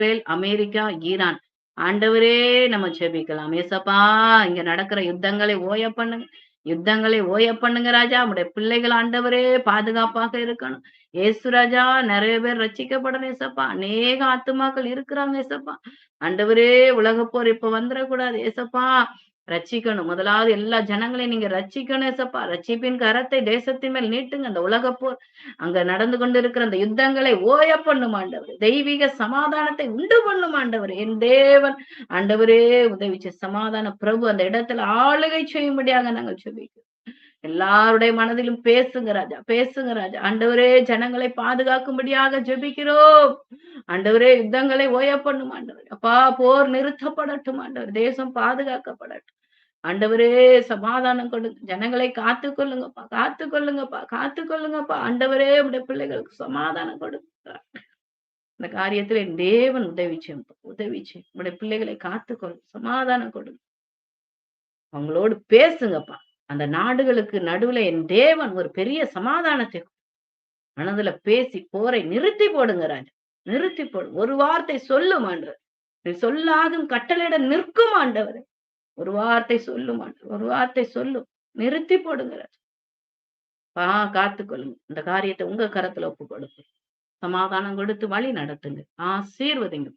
Israel, America, Iran. ஆண்டவரே நம்ம ஜெபிக்கலாம். ஏசப்பா, இங்க நடக்கிற யுத்தங்களை ஓய பண்ணுங்க. யுத்தங்களை ஓய பண்ணுங்க ராஜா. உம்முடைய பிள்ளைகள் ஆண்டவரே பாதுகாப்பாக இருக்கணும். ஏசு ராஜா, நெறைய பேர் ரட்சிக்கப்படணும் ஏசப்பா. அநேக ஆத்துமாக்கள் இருக்கிறாங்க ஏசப்பா. ஆண்டவரே, உலகப் போர் இப்ப வந்துரக்கூடாது ஏசப்பா. ரட்சிக்கணும். முதலாவது எல்லா ஜனங்களையும் நீங்க ரட்சிக்கணும் ஏசப்பா. ரட்சிப்பின் கரத்தை தேசத்தின் மேல் நீட்டுங்க. அந்த உலகப் போர் அங்க நடந்து கொண்டிருக்கிற அந்த யுத்தங்களை ஓய பண்ணும் ஆண்டவரே. தெய்வீக சமாதானத்தை உண்டு பண்ணும் ஆண்டவரே. என் தேவன் ஆண்டவரே உதவி செய்ய சமாதான பிரபு அந்த இடத்துல ஆளுகை செய்யும்படியாக நாங்கள் ஜெபிக்கிறோம். எல்லாருடைய மனதிலும் பேசுங்க ராஜா, பேசுங்க ராஜா. ஆண்டவரே, ஜனங்களை பாதுகாக்கும்படியாக ஜெபிக்கிறோம். ஆண்டவரே, யுத்தங்களை ஓய பண்ணும் ஆண்டவரே. அப்பா, போர் நிறுத்தப்படட்டும் ஆண்டவரே. தேசம் பாதுகாக்கப்படட்டும். ஆண்டவரே, சமாதானம் கொடுங்க. ஜனங்களை காத்துக்கொள்ளுங்கப்பா, காத்துக்கொள்ளுங்கப்பா, காத்துக்கொள்ளுங்கப்பா. ஆண்டவரே, உம்முடைய பிள்ளைகளுக்கு சமாதானம் கொடுங்க. இந்த காரியத்துல என் தேவன் உதவி செய்யும். உதவி செய்யும். உம்முடைய பிள்ளைகளை காத்துக்கொள்ளும். சமாதானம் கொடுங்க. அவங்களோடு பேசுங்கப்பா. அந்த நாடுகளுக்கு நடுவுல என் தேவன் ஒரு பெரிய சமாதானத்தை மனதுல பேசி போரை நிறுத்தி போடுங்க ராஜா. நிறுத்தி போடு. ஒரு வார்த்தை சொல்லும் ஆண்டவரே. நீ சொல்லாகும் கட்டளையிட நிற்கும் ஆண்டவரே. ஒரு வார்த்தை சொல்லும் ஆண்டவரே. ஒரு வார்த்தை சொல்லும். நிறுத்தி போடுங்க ராஜா. காத்துக்கொள்ளுங்க. இந்த காரியத்தை உங்க கரத்துல ஒப்புக் கொடுப்போம். சமாதானம் கொடுத்து வழி நடத்துங்க. ஆசீர்வதிங்க.